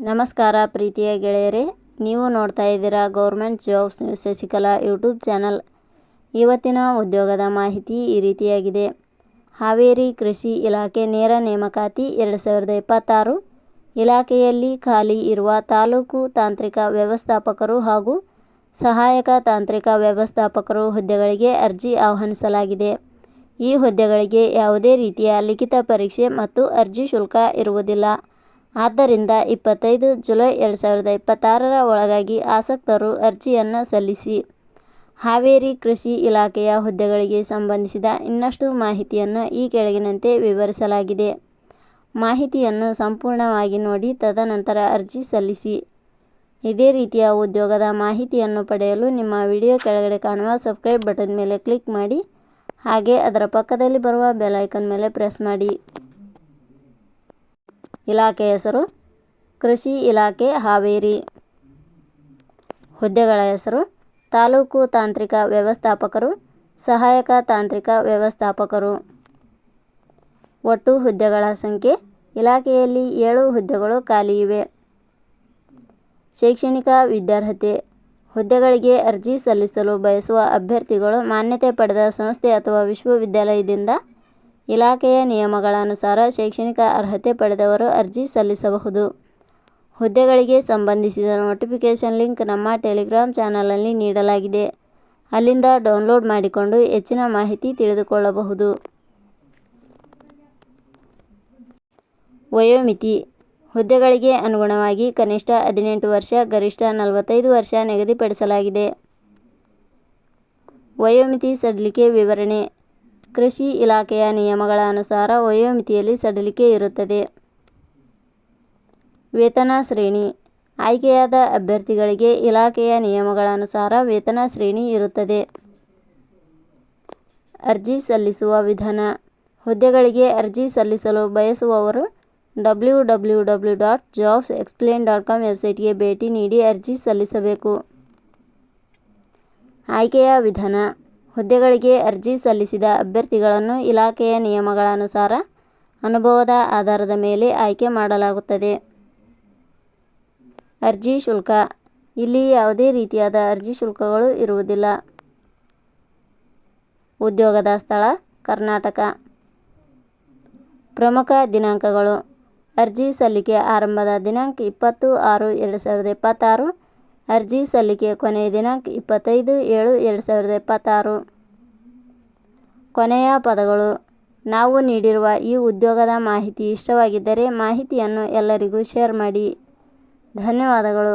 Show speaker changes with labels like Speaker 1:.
Speaker 1: ನಮಸ್ಕಾರ ಪ್ರೀತಿಯ ಗೆಳೆಯರೇ, ನೀವು ನೋಡ್ತಾ ಇದ್ದೀರಾ government jobs news Shashikala YouTube channel. ಇವತ್ತಿನ ಉದ್ಯೋಗದ ಮಾಹಿತಿ ಈ ರೀತಿಯಾಗಿದೆ. ಹಾವೇರಿ ಕೃಷಿ ಇಲಾಖೆ ನೇರ ನೇಮಕಾತಿ 2026 ಇಲಾಖೆಯಲ್ಲಿ ಖಾಲಿ ಇರುವ ತಾಲೂಕು ತಾಂತ್ರಿಕ ವ್ಯವಸ್ಥಾಪಕರು ಹಾಗೂ ಸಹಾಯಕ ತಾಂತ್ರಿಕ ವ್ಯವಸ್ಥಾಪಕರು ಹುದ್ದೆಗಳಿಗೆ ಅರ್ಜಿ ಆಹ್ವಾನಿಸಲಾಗಿದೆ. ಈ ಹುದ್ದೆಗಳಿಗೆ ಯಾವುದೇ ರೀತಿಯ ಲಿಖಿತ ಪರೀಕ್ಷೆ ಮತ್ತು ಅರ್ಜಿ ಶುಲ್ಕ ಇರುವುದಿಲ್ಲ. ಆದ್ದರಿಂದ 25 ಜುಲೈ 2026 ಒಳಗಾಗಿ ಆಸಕ್ತರು ಅರ್ಜಿಯನ್ನು ಸಲ್ಲಿಸಿ. ಹಾವೇರಿ ಕೃಷಿ ಇಲಾಖೆಯ ಹುದ್ದೆಗಳಿಗೆ ಸಂಬಂಧಿಸಿದ ಇನ್ನಷ್ಟು ಮಾಹಿತಿಯನ್ನು ಈ ಕೆಳಗಿನಂತೆ ವಿವರಿಸಲಾಗಿದೆ. ಮಾಹಿತಿಯನ್ನು ಸಂಪೂರ್ಣವಾಗಿ ನೋಡಿ ತದನಂತರ ಅರ್ಜಿ ಸಲ್ಲಿಸಿ. ಇದೇ ರೀತಿಯ ಉದ್ಯೋಗದ ಮಾಹಿತಿಯನ್ನು ಪಡೆಯಲು ನಿಮ್ಮ ವಿಡಿಯೋ ಕೆಳಗಡೆ ಕಾಣುವ ಸಬ್ಸ್ಕ್ರೈಬ್ ಬಟನ್ ಮೇಲೆ ಕ್ಲಿಕ್ ಮಾಡಿ, ಹಾಗೆ ಅದರ ಪಕ್ಕದಲ್ಲಿ ಬರುವ ಬೆಲ್ ಐಕಾನ್ ಮೇಲೆ ಪ್ರೆಸ್ ಮಾಡಿ. ಇಲಾಖೆ ಹೆಸರು ಕೃಷಿ ಇಲಾಖೆ ಹಾವೇರಿ. ಹುದ್ದೆಗಳ ಹೆಸರು ತಾಲೂಕು ತಾಂತ್ರಿಕ ವ್ಯವಸ್ಥಾಪಕರು, ಸಹಾಯಕ ತಾಂತ್ರಿಕ ವ್ಯವಸ್ಥಾಪಕರು. ಒಟ್ಟು ಹುದ್ದೆಗಳ ಸಂಖ್ಯೆ ಇಲಾಖೆಯಲ್ಲಿ 7 ಹುದ್ದೆಗಳು ಖಾಲಿ ಇವೆ. ಶೈಕ್ಷಣಿಕ ವಿದ್ಯಾರ್ಹತೆ. ಹುದ್ದೆಗಳಿಗೆ ಅರ್ಜಿ ಸಲ್ಲಿಸಲು ಬಯಸುವ ಅಭ್ಯರ್ಥಿಗಳು ಮಾನ್ಯತೆ ಪಡೆದ ಸಂಸ್ಥೆ ಅಥವಾ ವಿಶ್ವವಿದ್ಯಾಲಯದಿಂದ ಇಲಾಖೆಯ ನಿಯಮಗಳ ಅನುಸಾರ ಶೈಕ್ಷಣಿಕ ಅರ್ಹತೆ ಪಡೆದವರು ಅರ್ಜಿ ಸಲ್ಲಿಸಬಹುದು. ಹುದ್ದೆಗಳಿಗೆ ಸಂಬಂಧಿಸಿದ ನೋಟಿಫಿಕೇಷನ್ ಲಿಂಕ್ ನಮ್ಮ ಟೆಲಿಗ್ರಾಮ್ ಚಾನಲಲ್ಲಿ ನೀಡಲಾಗಿದೆ. ಅಲ್ಲಿಂದ ಡೌನ್ಲೋಡ್ ಮಾಡಿಕೊಂಡು ಹೆಚ್ಚಿನ ಮಾಹಿತಿ ತಿಳಿದುಕೊಳ್ಳಬಹುದು. ವಯೋಮಿತಿ. ಹುದ್ದೆಗಳಿಗೆ ಅನುಗುಣವಾಗಿ ಕನಿಷ್ಠ 18 ವರ್ಷ, ಗರಿಷ್ಠ 45 ವರ್ಷ ನಿಗದಿಪಡಿಸಲಾಗಿದೆ. ವಯೋಮಿತಿ ಸಡಿಲಿಕೆ ವಿವರಣೆ. ಕೃಷಿ ಇಲಾಖೆಯ ನಿಯಮಗಳ ಅನುಸಾರ ವಯೋಮಿತಿಯಲ್ಲಿ ಸಡಿಲಿಕೆ ಇರುತ್ತದೆ. ವೇತನ ಶ್ರೇಣಿ. ಆಯ್ಕೆಯಾದ ಅಭ್ಯರ್ಥಿಗಳಿಗೆ ಇಲಾಖೆಯ ನಿಯಮಗಳ ಅನುಸಾರ ವೇತನ ಶ್ರೇಣಿ ಇರುತ್ತದೆ. ಅರ್ಜಿ ಸಲ್ಲಿಸುವ ವಿಧಾನ. ಹುದ್ದೆಗಳಿಗೆ ಅರ್ಜಿ ಸಲ್ಲಿಸಲು ಬಯಸುವವರು www.jobsexplain.com ವೆಬ್ಸೈಟ್ಗೆ ಭೇಟಿ ನೀಡಿ ಅರ್ಜಿ ಸಲ್ಲಿಸಬೇಕು. ಆಯ್ಕೆಯ ವಿಧಾನ. ಹುದ್ದೆಗಳಿಗೆ ಅರ್ಜಿ ಸಲ್ಲಿಸಿದ ಅಭ್ಯರ್ಥಿಗಳನ್ನು ಇಲಾಖೆಯ ನಿಯಮಗಳ ಅನುಸಾರ ಅನುಭವದ ಆಧಾರದ ಮೇಲೆ ಆಯ್ಕೆ ಮಾಡಲಾಗುತ್ತದೆ. ಅರ್ಜಿ ಶುಲ್ಕ. ಇಲ್ಲಿ ಯಾವುದೇ ರೀತಿಯಾದ ಅರ್ಜಿ ಶುಲ್ಕಗಳು ಇರುವುದಿಲ್ಲ. ಉದ್ಯೋಗದ ಸ್ಥಳ ಕರ್ನಾಟಕ. ಪ್ರಮುಖ ದಿನಾಂಕಗಳು. ಅರ್ಜಿ ಸಲ್ಲಿಕೆ ಆರಂಭದ ದಿನಾಂಕ 20/6/2026. ಅರ್ಜಿ ಸಲ್ಲಿಕೆ ಕೊನೆಯ ದಿನಾಂಕ 25/7/2026. ಕೊನೆಯ ಪದಗಳು. ನಾವು ನೀಡಿರುವ ಈ ಉದ್ಯೋಗದ ಮಾಹಿತಿ ಇಷ್ಟವಾಗಿದ್ದರೆ ಮಾಹಿತಿಯನ್ನು ಎಲ್ಲರಿಗೂ ಶೇರ್ ಮಾಡಿ. ಧನ್ಯವಾದಗಳು.